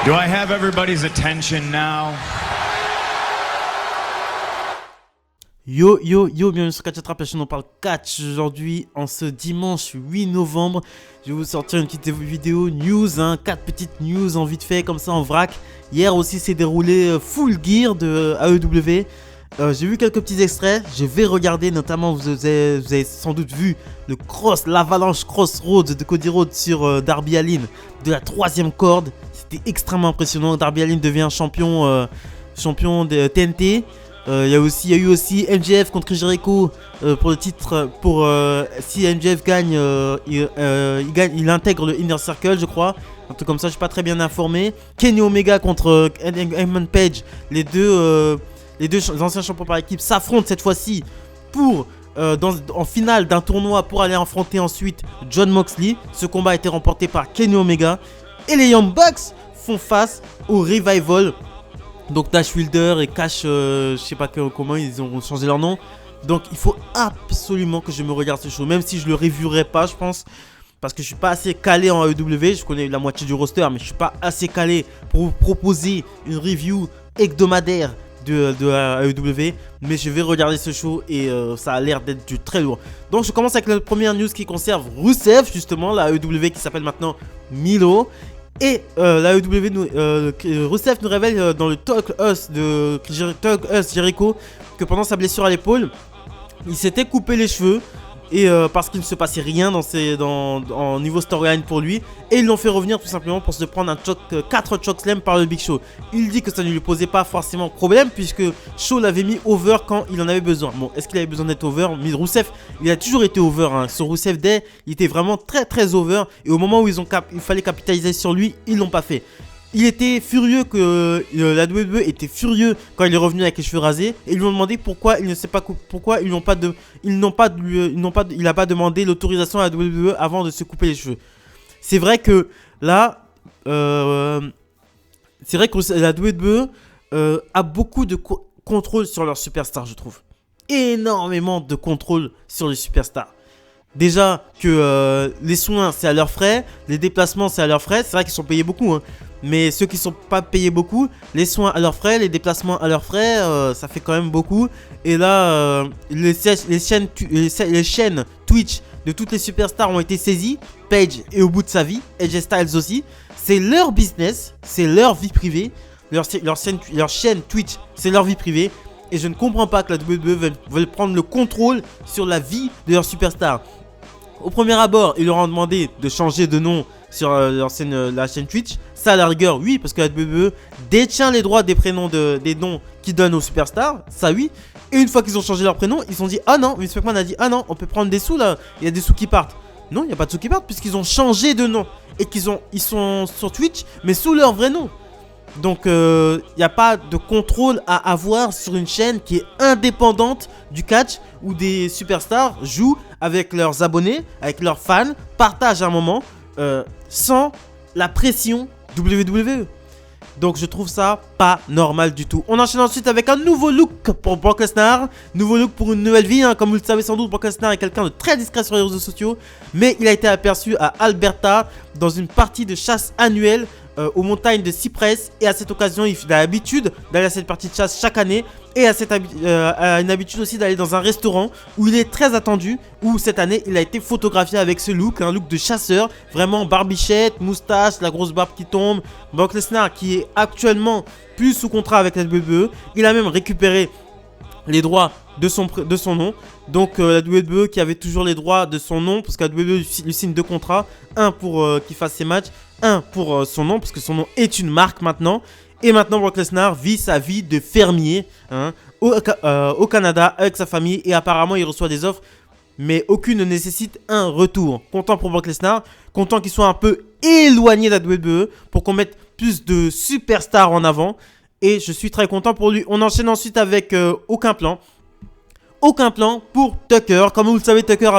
Do I have everybody's attention now? Yo, bienvenue sur Catch Attrape, la chaîne où on parle catch. Aujourd'hui, en ce dimanche 8 novembre, je vais vous sortir une petite vidéo news, 4 petites news en vite fait, comme ça en vrac. Hier aussi s'est déroulé Full Gear de AEW. J'ai vu quelques petits extraits, je vais regarder, notamment vous avez sans doute vu l'avalanche Crossroads de Cody Rhodes sur Darby Allin de la 3ème corde. C'était extrêmement impressionnant. Darby Allin devient champion de TNT. Il y a eu aussi MJF contre Jericho pour le titre. Si MJF gagne, il intègre le Inner Circle, je crois. Un truc comme ça, je suis pas très bien informé. Kenny Omega contre Hangman Page. Les deux anciens champions par équipe s'affrontent cette fois-ci pour en finale d'un tournoi pour aller affronter ensuite Jon Moxley. Ce combat a été remporté par Kenny Omega. Et les Young Bucks font face au Revival. Donc Dash Wilder et Cash, je sais pas comment ils ont changé leur nom. Donc il faut absolument que je me regarde ce show, même si je le reviewrai pas, je pense, parce que je suis pas assez calé en AEW. Je connais la moitié du roster, mais je suis pas assez calé pour vous proposer une review hebdomadaire de AEW. Mais je vais regarder ce show et ça a l'air d'être du très lourd. Donc je commence avec la première news qui concerne Rusev, justement, la AEW qui s'appelle maintenant Milo. Et la AEW, Rusev nous révèle dans le Talk Us Jericho que pendant sa blessure à l'épaule, il s'était coupé les cheveux et parce qu'il ne se passait rien en niveau storyline pour lui, et ils l'ont fait revenir tout simplement pour se prendre 4 chokeslam par le Big Show. Il dit que ça ne lui posait pas forcément problème puisque Show l'avait mis over quand il en avait besoin. Bon, est-ce qu'il avait besoin d'être over? Mais Rusev, il a toujours été over, Sur Rusev Day, il était vraiment très over, et au moment où il fallait capitaliser sur lui, ils l'ont pas fait. Il était furieux la WWE était furieux quand il est revenu avec les cheveux rasés, et ils lui ont demandé pourquoi il n'a pas demandé l'autorisation à la WWE avant de se couper les cheveux. C'est vrai que là, la WWE a beaucoup de contrôle sur leurs superstars, je trouve. Énormément de contrôle sur les superstars. Déjà que les soins c'est à leurs frais, les déplacements c'est à leurs frais, c'est vrai qu'ils sont payés beaucoup, mais ceux qui sont pas payés beaucoup, les soins à leurs frais, les déplacements à leurs frais, ça fait quand même beaucoup. Et là, les chaînes Twitch de toutes les superstars ont été saisies, Paige est au bout de sa vie, AJ Styles aussi. C'est leur business, c'est leur vie privée, leur chaîne Twitch c'est leur vie privée. Et je ne comprends pas que la WWE veuille prendre le contrôle sur la vie de leurs superstars. Au premier abord, ils leur ont demandé de changer de nom sur la chaîne Twitch. Ça, à la rigueur, oui, parce que la WWE détient les droits des prénoms des noms qu'ils donnent aux superstars. Ça, oui. Et une fois qu'ils ont changé leur prénom, ils se sont dit ah non, Vince McMahon a dit ah non, on peut prendre des sous là. Il y a des sous qui partent. Non, il n'y a pas de sous qui partent puisqu'ils ont changé de nom et ils sont sur Twitch, mais sous leur vrai nom. Donc il n'y a pas de contrôle à avoir sur une chaîne qui est indépendante du catch, où des superstars jouent avec leurs abonnés, avec leurs fans, partagent un moment sans la pression WWE. Donc je trouve ça pas normal du tout. On enchaîne ensuite avec un nouveau look pour Brock Lesnar. Nouveau look pour une nouvelle vie, Comme vous le savez sans doute, Brock Lesnar est quelqu'un de très discret sur les réseaux sociaux, mais il a été aperçu à Alberta dans une partie de chasse annuelle aux montagnes de Cypress, et à cette occasion il a l'habitude d'aller à cette partie de chasse chaque année, et a une habitude aussi d'aller dans un restaurant où il est très attendu, où cette année il a été photographié avec ce look, un look de chasseur, vraiment barbichette, moustache, la grosse barbe qui tombe. Brock Lesnar qui est actuellement plus sous contrat avec la WWE, il a même récupéré les droits de son nom. Donc la WWE qui avait toujours les droits de son nom, parce que la WWE lui signe 2 contrats, un pour qu'il fasse ses matchs, un pour son nom, parce que son nom est une marque maintenant. Et maintenant Brock Lesnar vit sa vie de fermier au Canada avec sa famille, et apparemment il reçoit des offres, mais aucune ne nécessite un retour. Content pour Brock Lesnar, content qu'il soit un peu éloigné de la WWE pour qu'on mette plus de superstars en avant, et je suis très content pour lui. On enchaîne ensuite avec Aucun plan pour Tucker. Comme vous le savez, Tucker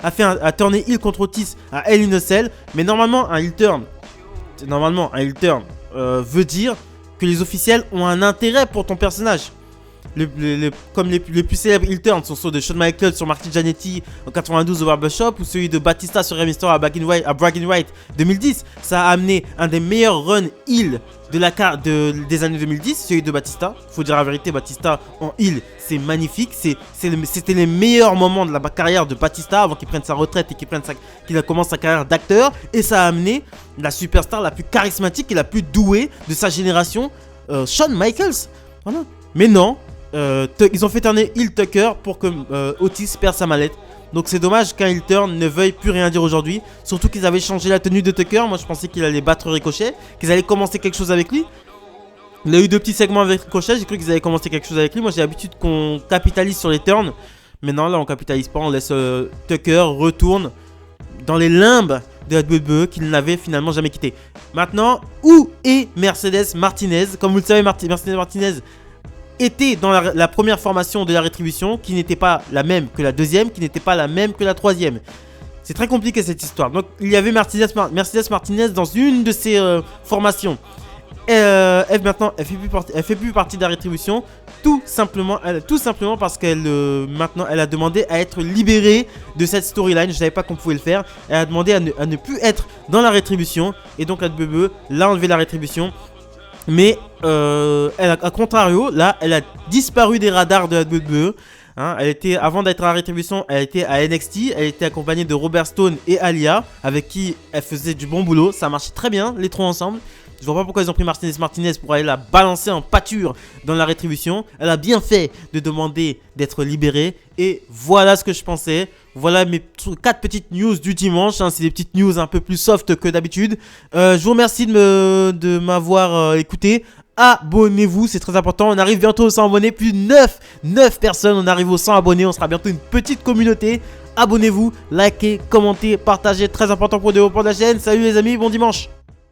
a turné heel contre Otis à Hell in a Cell. Mais normalement, un heel turn veut dire que les officiels ont un intérêt pour ton personnage. comme les plus célèbres heel turns sont ceux de Shawn Michaels sur Marty Jannetty en 92 au Barbershop ou celui de Batista sur Rey Mysterio à Bragging Right 2010. Ça a amené un des meilleurs runs heel des années 2010, celui de Batista. Faut dire la vérité, Batista en heel, c'est magnifique. C'était les meilleurs moments de la carrière de Batista avant qu'il prenne sa retraite et qu'il commence sa carrière d'acteur. Et ça a amené la superstar la plus charismatique et la plus douée de sa génération, Shawn Michaels. Voilà. Mais non, ils ont fait tourner heel Tucker pour que Otis perde sa mallette. Donc c'est dommage qu'un heel turn ne veuille plus rien dire aujourd'hui. Surtout qu'ils avaient changé la tenue de Tucker. Moi je pensais qu'il allait battre Ricochet, qu'ils allaient commencer quelque chose avec lui. Il a eu 2 petits segments avec Ricochet, j'ai cru qu'ils allaient commencer quelque chose avec lui. Moi j'ai l'habitude qu'on capitalise sur les turns. Mais non, là on capitalise pas, on laisse Tucker retourne dans les limbes de la WWE qu'il n'avait finalement jamais quitté. Maintenant, où est Mercedes Martinez? Comme vous le savez, Mercedes Martinez était dans la première formation de la Rétribution, qui n'était pas la même que la deuxième, qui n'était pas la même que la troisième. C'est très compliqué cette histoire. Donc il y avait Mercedes Martinez dans une de ces formations. Maintenant, elle fait plus partie de la Rétribution, tout simplement parce qu'elle maintenant elle a demandé à être libérée de cette storyline. Je savais pas qu'on pouvait le faire. Elle a demandé à ne plus être dans la Rétribution, et donc la WWE l'a enlevé la Rétribution. Mais à contrario, là, elle a disparu des radars de la WWE. Hein, avant d'être à la Rétribution, elle était à NXT. Elle était accompagnée de Robert Stone et Alia, avec qui elle faisait du bon boulot. Ça marchait très bien, les trois ensemble. Je vois pas pourquoi ils ont pris Mercedes Martinez pour aller la balancer en pâture dans la Rétribution. Elle a bien fait de demander d'être libérée. Et voilà ce que je pensais. Voilà mes 4 petites news du dimanche. Hein. C'est des petites news un peu plus soft que d'habitude. Je vous remercie de m'avoir écouté. Abonnez-vous, c'est très important. On arrive bientôt aux 100 abonnés. Plus de 9 personnes. On arrive aux 100 abonnés. On sera bientôt une petite communauté. Abonnez-vous, likez, commentez, partagez. Très important pour le développement de la chaîne. Salut les amis, bon dimanche.